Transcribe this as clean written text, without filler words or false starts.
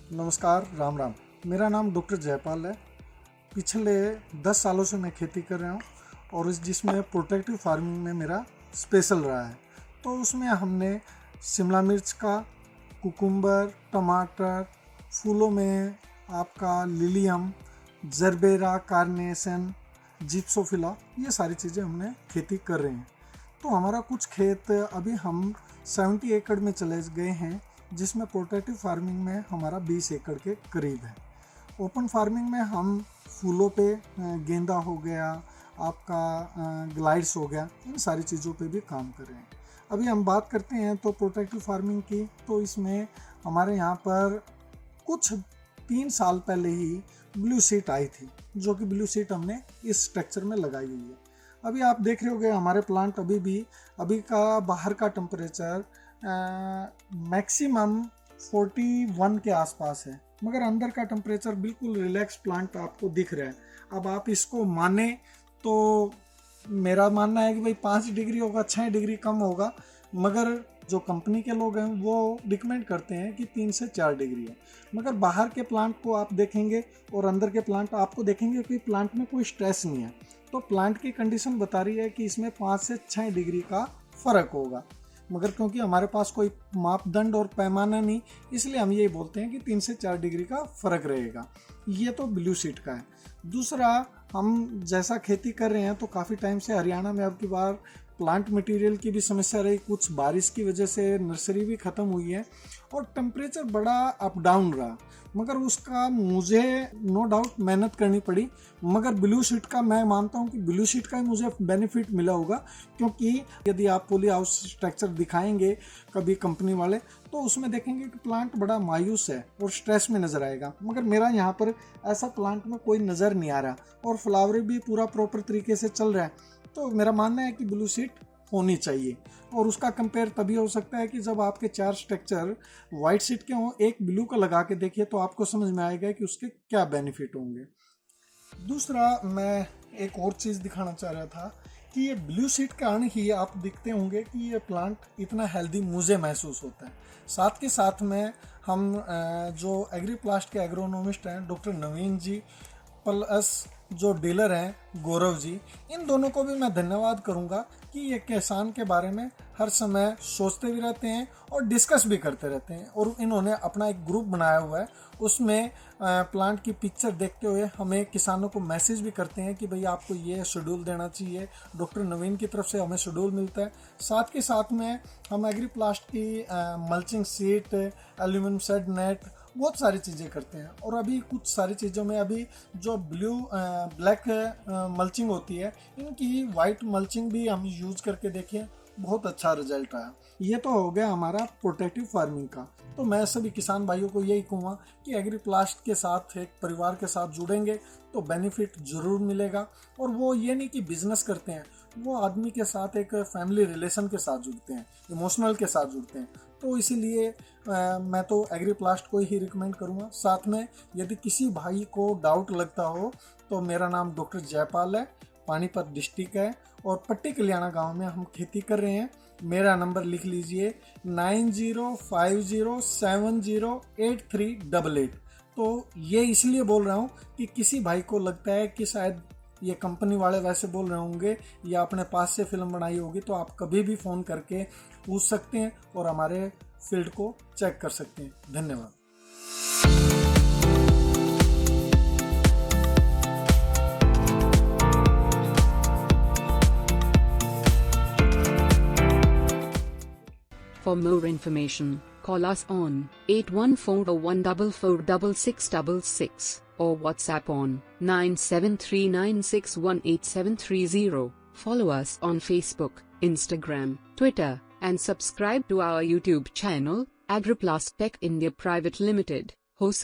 नमस्कार, राम राम। मेरा नाम डॉक्टर जयपाल है। पिछले 10 सालों से मैं खेती कर रहा हूँ और जिसमें प्रोटेक्टिव फार्मिंग में मेरा स्पेशल रहा है। तो उसमें हमने शिमला मिर्च का, कुकुम्बर, टमाटर, फूलों में आपका लिलियम, जरबेरा, कार्नेशन, जिप्सोफिला, ये सारी चीज़ें हमने खेती कर रहे हैं। तो हमारा कुछ खेत अभी हम 70 एकड़ में चले गए हैं, जिसमें प्रोटेक्टिव फार्मिंग में हमारा 20 एकड़ के करीब है। ओपन फार्मिंग में हम फूलों पे गेंदा हो गया, आपका ग्लाइड्स हो गया, इन सारी चीज़ों पे भी काम कर रहे हैं। अभी हम बात करते हैं तो प्रोटेक्टिव फार्मिंग की, तो इसमें हमारे यहाँ पर कुछ 3 साल पहले ही ब्लू सीट आई थी, जो कि ब्लू सीट हमने इस स्ट्रक्चर में लगाई हुई है। अभी आप देख रहे होंगे हमारे प्लांट अभी का बाहर का टेम्परेचर मैक्सिमम 41 के आसपास है, मगर अंदर का टेम्परेचर बिल्कुल रिलैक्स प्लांट आपको दिख रहा है। अब आप इसको माने तो मेरा मानना है कि भाई 5 डिग्री होगा, 6 डिग्री कम होगा, मगर जो कंपनी के लोग हैं वो रिकमेंड करते हैं कि 3 से 4 डिग्री है। मगर बाहर के प्लांट को आप देखेंगे और अंदर के प्लांट आपको देखेंगे कि प्लांट में कोई स्ट्रेस नहीं है। तो प्लांट की कंडीशन बता रही है कि इसमें 5 से 6 डिग्री का फ़र्क होगा, मगर क्योंकि हमारे पास कोई मापदंड और पैमाना नहीं, इसलिए हम यही बोलते हैं कि 3 से 4 डिग्री का फ़र्क रहेगा। ये तो ब्लू सीट का है। दूसरा, हम जैसा खेती कर रहे हैं तो काफ़ी टाइम से हरियाणा में अब की बार प्लांट मटेरियल की भी समस्या रही, कुछ बारिश की वजह से नर्सरी भी ख़त्म हुई है और टेम्परेचर बड़ा अप डाउन रहा, मगर उसका मुझे नो डाउट मेहनत करनी पड़ी। मगर ब्लू शीट का मैं मानता हूँ कि ब्लू शीट का ही मुझे बेनिफिट मिला होगा, क्योंकि यदि आप पॉली हाउस स्ट्रक्चर दिखाएंगे कभी कंपनी वाले तो उसमें देखेंगे कि प्लांट बड़ा मायूस है और स्ट्रेस में नज़र आएगा, मगर मेरा यहाँ पर ऐसा प्लांट में कोई नज़र नहीं आ रहा और फ्लावर भी पूरा प्रॉपर तरीके से चल रहा है। तो मेरा मानना है कि ब्लू सीट होनी चाहिए, और उसका कंपेयर तभी हो सकता है कि जब आपके 4 स्ट्रक्चर वाइट सीट के हों, एक ब्लू का लगा के देखिए तो आपको समझ में आएगा कि उसके क्या बेनिफिट होंगे। दूसरा, मैं एक और चीज़ दिखाना चाह रहा था कि ये ब्लू सीट के कारण ही आप दिखते होंगे कि ये प्लांट इतना हेल्दी मुझे महसूस होता है। साथ के साथ में हम जो एग्रीप्लास्ट के एग्रोनोमिस्ट हैं डॉक्टर नवीन जी, प्लस जो डीलर हैं गौरव जी, इन दोनों को भी मैं धन्यवाद करूंगा कि ये किसान के बारे में हर समय सोचते भी रहते हैं और डिस्कस भी करते रहते हैं। और इन्होंने अपना एक ग्रुप बनाया हुआ है, उसमें प्लांट की पिक्चर देखते हुए हमें किसानों को मैसेज भी करते हैं कि भाई आपको ये शेड्यूल देना चाहिए। डॉक्टर नवीन की तरफ से हमें शेड्यूल मिलता है। साथ के साथ में हम एग्रीप्लास्ट की mulching sheet, aluminium shade net, बहुत सारी चीज़ें करते हैं। और अभी कुछ सारी चीज़ों में अभी जो ब्लैक मल्चिंग होती है, इनकी वाइट मल्चिंग भी हम यूज़ करके देखें, बहुत अच्छा रिजल्ट आया। ये तो हो गया हमारा प्रोटेक्टिव फार्मिंग का। तो मैं सभी किसान भाइयों को यही कहूँगा कि एग्रीप्लास्ट के साथ, एक परिवार के साथ जुड़ेंगे तो बेनिफिट ज़रूर मिलेगा। और वो ये नहीं कि बिजनेस करते हैं, वो आदमी के साथ एक फैमिली रिलेशन के साथ जुड़ते हैं, इमोशनल के साथ जुड़ते हैं। तो इसीलिए मैं तो एग्रीप्लास्ट को ही रिकमेंड करूँगा। साथ में यदि किसी भाई को डाउट लगता हो तो मेरा नाम डॉक्टर जयपाल है, पानीपत डिस्ट्रिक्ट है और पट्टी कल्याणा गांव में हम खेती कर रहे हैं। मेरा नंबर लिख लीजिए 9050708388। तो ये इसलिए बोल रहा हूँ कि किसी भाई को लगता है कि शायद ये कंपनी वाले वैसे बोल रहे होंगे या अपने पास से फिल्म बनाई होगी, तो आप कभी भी फ़ोन करके पूछ सकते हैं और हमारे फील्ड को चेक कर सकते हैं। धन्यवाद। For more information, call us on 8140144666 or WhatsApp on 9739618730. Follow us on Facebook, Instagram, Twitter, and subscribe to our YouTube channel, Agriplast Tech India Private Limited.